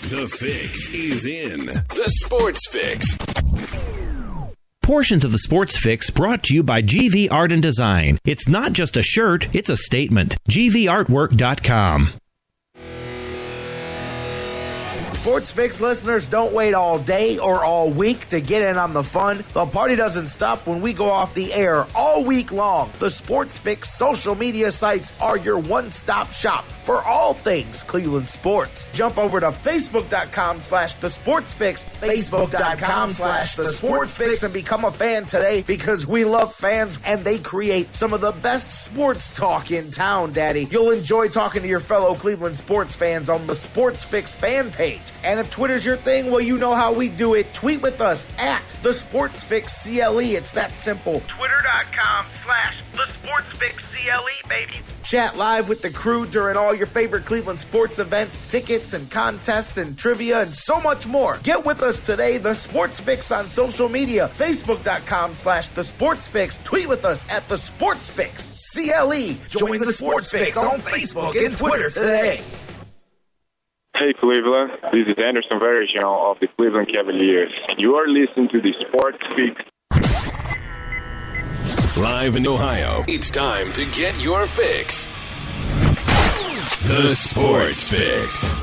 The Fix is in. The Sports Fix. Portions of the Sports Fix brought to you by GV Art and Design. It's not just a shirt, it's a statement. GVArtwork.com. Sports Fix listeners, don't wait all day or all week to get in on the fun. The party doesn't stop when we go off the air all week long. The Sports Fix social media sites are your one-stop shop for all things Cleveland sports. Jump over to Facebook.com/TheSportsFix, Facebook.com/TheSportsFix, and become a fan today because we love fans and they create some of the best sports talk in town, Daddy. You'll enjoy talking to your fellow Cleveland sports fans on the Sports Fix fan page. And if Twitter's your thing, well, you know how we do it. Tweet with us at the SportsFixCLE. It's that simple. Twitter.com/TheSportsFixCLE, baby. Chat live with the crew during all your favorite Cleveland sports events, tickets and contests and trivia and so much more. Get with us today, the Sports Fix on social media, Facebook.com/TheSportsFix. Tweet with us at the SportsFixCLE. Join the Sports Fix on Facebook and Twitter today. Hey Cleveland, this is Anderson Varejão of the Cleveland Cavaliers. You are listening to the Sports Fix. Live in Ohio, it's time to get your fix. The Sports Fix.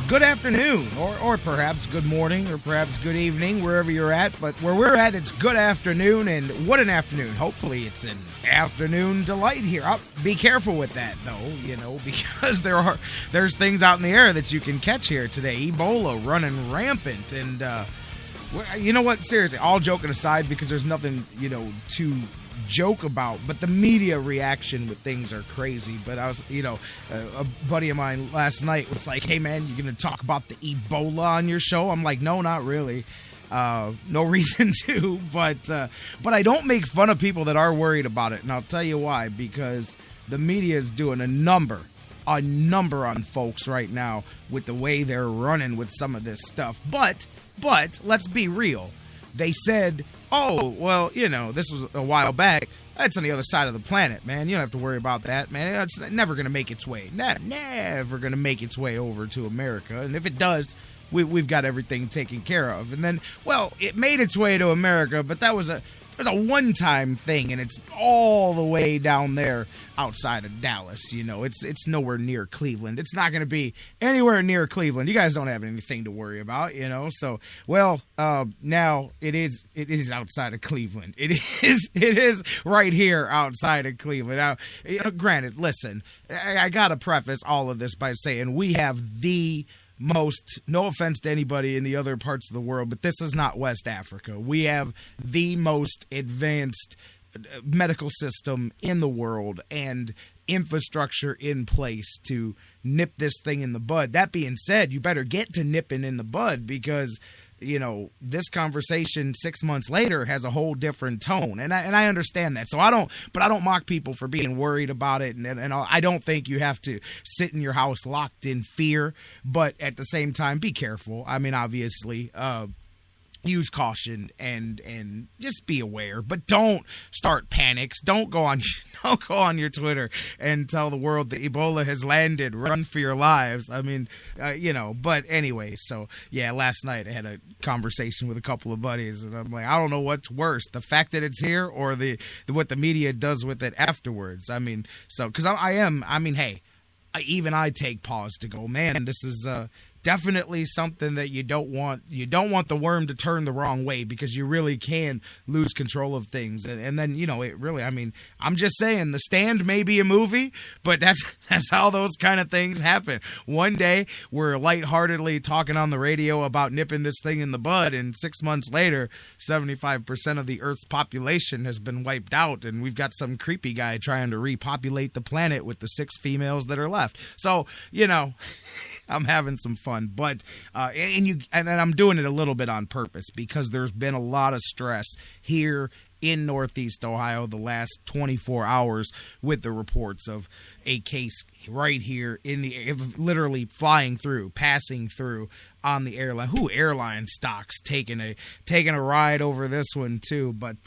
Good afternoon, or perhaps good morning, or perhaps good evening, wherever you're at. But where we're at, it's good afternoon, and what an afternoon. Hopefully it's an afternoon delight here. Be careful with that, though, because there's things out in the air that you can catch here today. Ebola running rampant, and you know what? Seriously, all joking aside, because there's nothing, to joke about, but the media reaction with things are crazy. But I was, a buddy of mine last night was like, hey man, you gonna talk about the Ebola on your show? I'm like, no, not really. No reason to, but I don't make fun of people that are worried about it, and I'll tell you why. Because the media is doing a number on folks right now with the way they're running with some of this stuff. But let's be real. They said, oh, well, this was a while back. That's on the other side of the planet, man. You don't have to worry about that, man. It's never going to make its way. Never going to make its way over to America. And if it does, we've got everything taken care of. And then, well, it made its way to America, but that was a one-time thing, and it's all the way down there outside of Dallas. It's nowhere near Cleveland. It's not going to be anywhere near Cleveland. You guys don't have anything to worry about, So, well, now it is outside of Cleveland. It is right here outside of Cleveland. Now, granted, listen, I got to preface all of this by saying we have the most, no offense to anybody in the other parts of the world, but this is not West Africa. We have the most advanced medical system in the world and infrastructure in place to nip this thing in the bud. That being said, you better get to nipping in the bud, because this conversation 6 months later has a whole different tone, and I understand that. So I don't mock people for being worried about it, and I don't think you have to sit in your house locked in fear, but at the same time, be careful. I mean, obviously, use caution and just be aware, but don't start panics. Don't go on your Twitter and tell the world that Ebola has landed. Run for your lives. I mean, but anyway, so yeah, last night I had a conversation with a couple of buddies, and I'm like, I don't know what's worse, the fact that it's here or what the media does with it afterwards. I mean, so, because hey, even I take pause to go, man, this is definitely something that you don't want. You don't want the worm to turn the wrong way, because you really can lose control of things. And then, it really, I'm just saying, The Stand may be a movie, but that's how those kind of things happen. One day we're lightheartedly talking on the radio about nipping this thing in the bud, and 6 months later, 75% of the Earth's population has been wiped out, and we've got some creepy guy trying to repopulate the planet with the 6 females that are left. So, I'm having some fun, but and I'm doing it a little bit on purpose, because there's been a lot of stress here in Northeast Ohio the last 24 hours with the reports of a case right here in the literally passing through on the airline. Airline stocks taking a ride over this one too, but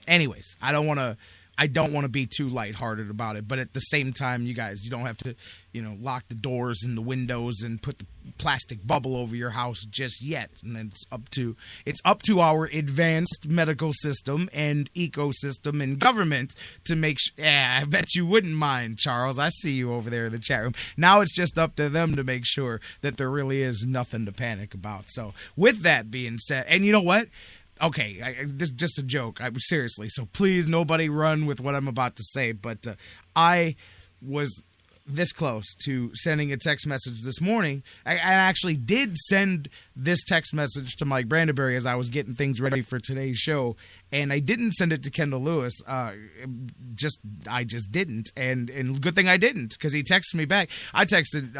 anyways, I don't want to be too lighthearted about it, but at the same time, you guys, you don't have to, lock the doors and the windows and put the plastic bubble over your house just yet. And then it's up to our advanced medical system and ecosystem and government to make sure. Yeah, I bet you wouldn't mind, Charles. I see you over there in the chat room. Now it's just up to them to make sure that there really is nothing to panic about. So with that being said, and you know what? Okay, this is just a joke. Seriously, so please nobody run with what I'm about to say. But I was this close to sending a text message this morning. I actually did send this text message to Mike Brandenberry as I was getting things ready for today's show, and I didn't send it to Kendall Lewis. I just didn't, and good thing I didn't, because he texted me back. I texted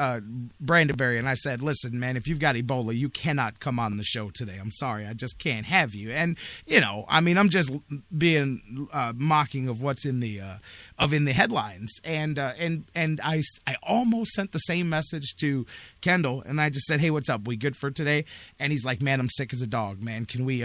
Brandenberry, and I said, listen, man, if you've got Ebola, you cannot come on the show today. I'm sorry, I just can't have you. And, I'm just being mocking of what's in the headlines. And I almost sent the same message to Kendall, and I just said, hey, what's up? We good for today? And he's like, man, I'm sick as a dog, man. Can we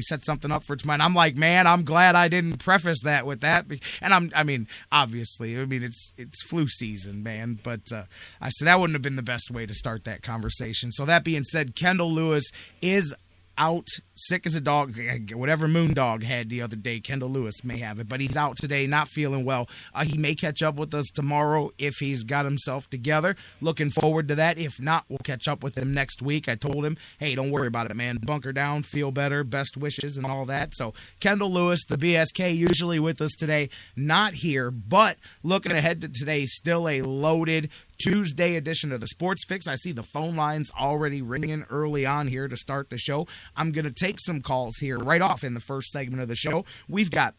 set something up for tomorrow? And I'm like, man, I'm glad I didn't preface that with that. And obviously, it's flu season, man. But I said that wouldn't have been the best way to start that conversation. So that being said, Kendall Lewis is out, sick as a dog. Whatever Moondog had the other day, Kendall Lewis may have it, but he's out today, not feeling well. He may catch up with us tomorrow if he's got himself together. Looking forward to that. If not, we'll catch up with him next week. I told him, hey, don't worry about it, man. Bunker down, feel better, best wishes, and all that. So Kendall Lewis, the BSK, usually with us today, not here, but looking ahead to today, still a loaded Tuesday edition of the Sports Fix. I see the phone lines already ringing early on here to start the show. I'm going to take some calls here right off in the first segment of the show. We've got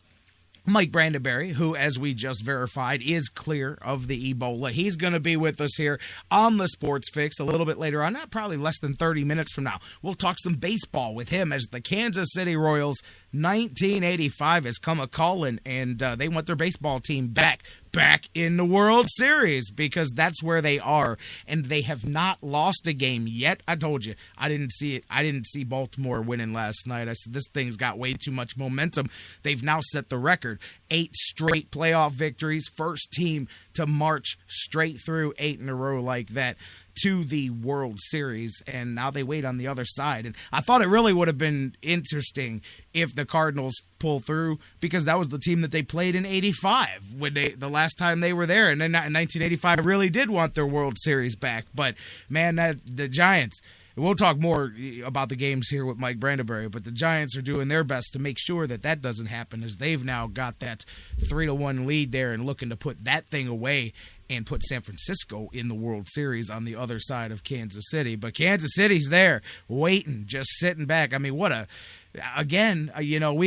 Mike Brandenberry, who, as we just verified, is clear of the Ebola. He's going to be with us here on the Sports Fix a little bit later on, probably less than 30 minutes from now. We'll talk some baseball with him as the Kansas City Royals 1985 has come a-calling, and they want their baseball team back in the World Series, because that's where they are, and they have not lost a game yet. I told you, I didn't see it. I didn't see Baltimore winning last night. I said, this thing's got way too much momentum. They've now set the record. 8 straight playoff victories, first team to march straight through 8 in a row like that to the World Series, and now they wait on the other side. And I thought it really would have been interesting if the Cardinals pull through, because that was the team that they played in 85 when the last time they were there, and then in 1985 really did want their World Series back. But man, the Giants, we'll talk more about the games here with Mike Brandenberry, but the Giants are doing their best to make sure that doesn't happen, as they've now got that 3-1 lead there and looking to put that thing away and put San Francisco in the World Series on the other side of Kansas City. But Kansas City's there, waiting, just sitting back. I mean, we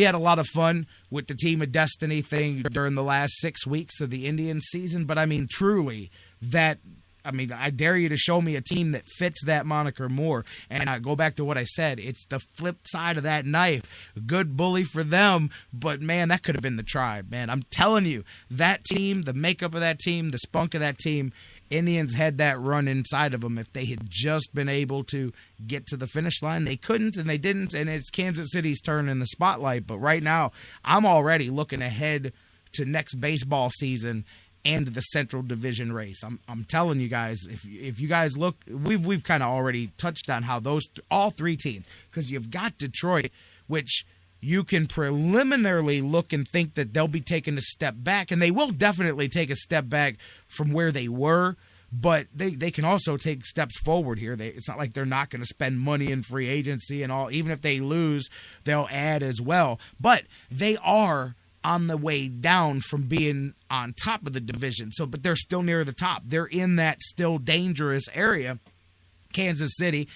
had a lot of fun with the Team of Destiny thing during the last 6 weeks of the Indians season, but truly, I dare you to show me a team that fits that moniker more. And I go back to what I said. It's the flip side of that knife. Good bully for them, but, man, that could have been the Tribe, man. I'm telling you, that team, the makeup of that team, the spunk of that team, Indians had that run inside of them. If they had just been able to get to the finish line, they couldn't, and they didn't, and it's Kansas City's turn in the spotlight. But right now, I'm already looking ahead to next baseball season and the Central Division race. I'm telling you guys, if you guys look, we've kind of already touched on how all 3 teams, because you've got Detroit, which you can preliminarily look and think that they'll be taking a step back, and they will definitely take a step back from where they were, but they can also take steps forward here. It's not like they're not going to spend money in free agency and all. Even if they lose, they'll add as well. But they are on the way down from being on top of the division. But they're still near the top. They're in that still dangerous area. Kansas City,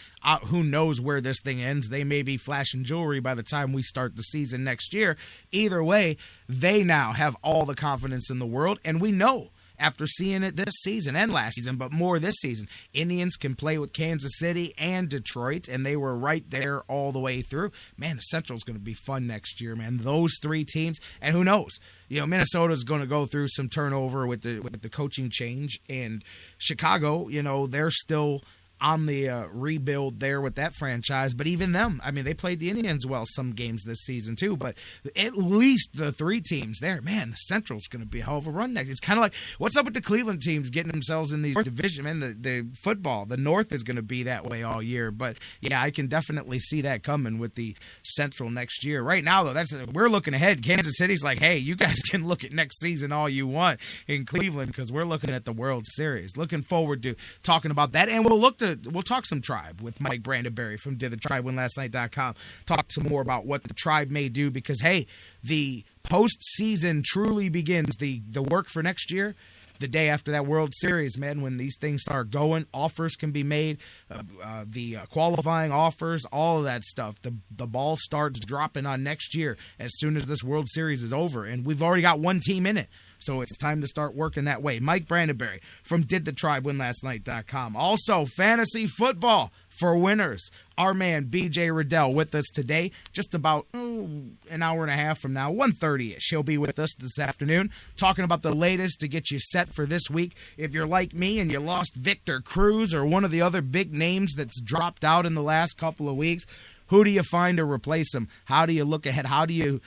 who knows where this thing ends? They may be flashing jewelry by the time we start the season next year. Either way, they now have all the confidence in the world, and we know after seeing it this season and last season, but more this season, Indians can play with Kansas City and Detroit, and they were right there all the way through. Man, the Central's going to be fun next year, man. Those 3 teams, and who knows? Minnesota's going to go through some turnover with the coaching change, and Chicago, they're still on the rebuild there with that franchise. But even them, I mean, they played the Indians well some games this season too. But at least the three teams there, man, the Central's going to be a hell of a run next. It's kind of like, what's up with the Cleveland teams getting themselves in these division? Man, the football, the North is going to be that way all year. But yeah, I can definitely see that coming with the Central next year. Right now, though, we're looking ahead. Kansas City's like, hey, you guys can look at next season all you want in Cleveland because we're looking at the World Series. Looking forward to talking about that, and we'll talk some Tribe with Mike Brandenberry from DidTheTribeWinLastNight.com. Talk some more about what the Tribe may do because, hey, the postseason truly begins. The work for next year, the day after that World Series, man, when these things start going, offers can be made, the qualifying offers, all of that stuff. The ball starts dropping on next year as soon as this World Series is over, and we've already got one team in it. So it's time to start working that way. Mike Brandenberry from DidTheTribeWinLastNight.com. Also, fantasy football for winners. Our man BJ Rudell with us today, just about an hour and a half from now, 1:30ish. He'll be with us this afternoon, talking about the latest to get you set for this week. If you're like me and you lost Victor Cruz or one of the other big names that's dropped out in the last couple of weeks, who do you find to replace him? How do you look ahead? How do you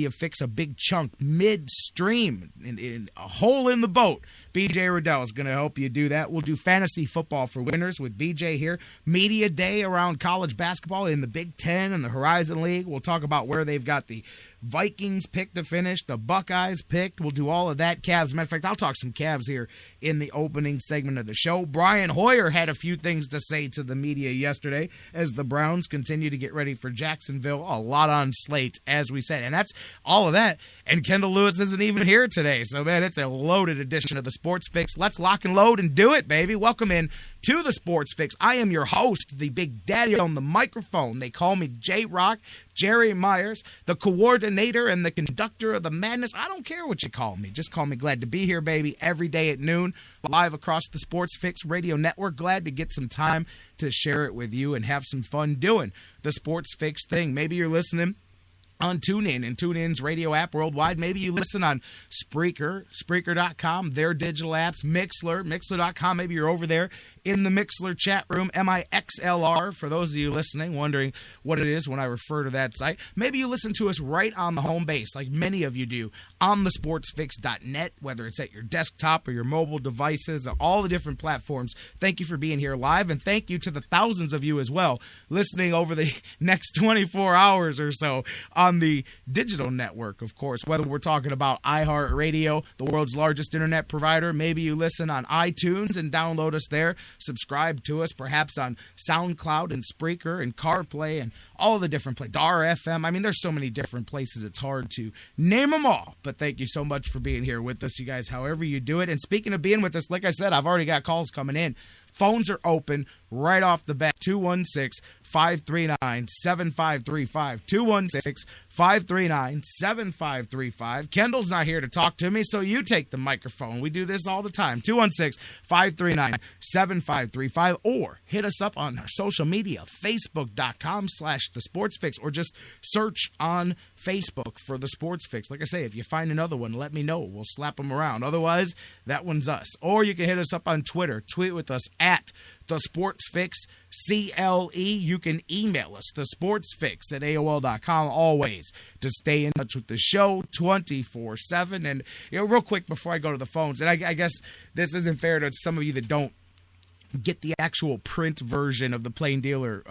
fix a big chunk midstream in a hole in the boat? BJ Rudell is going to help you do that. We'll do fantasy football for winners with BJ here. Media day around college basketball in the Big Ten and the Horizon League. We'll talk about where they've got the Vikings picked to finish, the Buckeyes picked. We'll do all of that. Cavs. Matter of fact, I'll talk some Cavs here in the opening segment of the show. Brian Hoyer had a few things to say to the media yesterday as the Browns continue to get ready for Jacksonville. A lot on slate, as we said. And that's all of that. And Kendall Lewis isn't even here today. So, man, it's a loaded edition of the Sports Fix. Let's lock and load and do it, baby. Welcome in to the Sports Fix. I am your host, the Big Daddy on the microphone. They call me J-Rock, Jerry Myers, the coordinator and the conductor of the madness. I don't care what you call me. Just call me. Glad to be here, baby, every day at noon, live across the Sports Fix radio network. Glad to get some time to share it with you and have some fun doing the Sports Fix thing. Maybe you're listening on TuneIn and TuneIn's radio app worldwide. Maybe you listen on Spreaker, Spreaker.com, their digital apps, Mixler, Mixler.com. Maybe you're over there in the Mixler chat room, MIXLR, for those of you listening, wondering what it is when I refer to that site. Maybe you listen to us right on the home base, like many of you do, on the sportsfix.net, whether it's at your desktop or your mobile devices, all the different platforms. Thank you for being here live, and thank you to the thousands of you as well listening over the next 24 hours or so on the digital network, of course, whether we're talking about iHeartRadio, the world's largest internet provider. Maybe you listen on iTunes and download us there. Subscribe to us, perhaps on SoundCloud and Spreaker and CarPlay and all the different places. DAR FM. I mean, there's so many different places. It's hard to name them all. But thank you so much for being here with us, you guys, however you do it. And speaking of being with us, like I said, I've already got calls coming in. Phones are open right off the bat. 216-539-7535. 216-539-7535. Kendall's not here to talk to me, so you take the microphone. We do this all the time. 216-539-7535. Or hit us up on our social media, Facebook.com/TheSportsFix, or just search on Facebook for The Sports Fix. Like I say, if you find another one, let me know. We'll slap them around. Otherwise, that one's us. Or you can hit us up on Twitter. Tweet with us at The Sports Fix CLE. You can email us, thesportsfix@AOL.com, always, to stay in touch with the show 24/7. And real quick before I go to the phones, and I guess this isn't fair to some of you that don't get the actual print version of the Plain Dealer,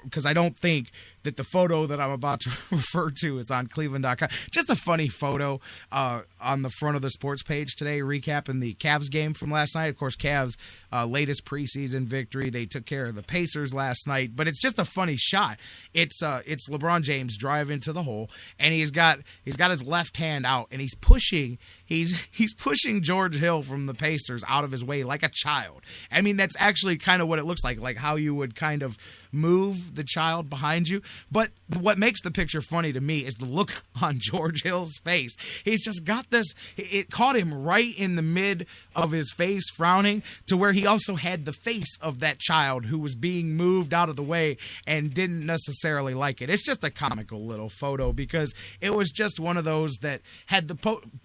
because I don't think that the photo that I'm about to refer to is on Cleveland.com. Just a funny photo on the front of the sports page today, recapping the Cavs game from last night. Of course, Cavs' latest preseason victory. They took care of the Pacers last night, but it's just a funny shot. It's LeBron James driving to the hole, and he's got his left hand out, and he's pushing George Hill from the Pacers out of his way like a child. I mean, that's actually kind of what it looks like how you would kind of move the child behind you. But what makes the picture funny to me is the look on George Hill's face. He's just got this, it caught him right in the mid of his face, frowning, to where he also had the face of that child who was being moved out of the way and didn't necessarily like it. It's just a comical little photo, because it was just one of those that had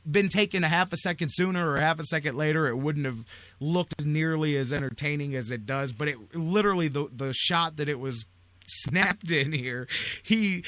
been taken a half a second sooner or half a second later, it wouldn't have looked nearly as entertaining as it does, but it literally the shot that it was snapped in here, he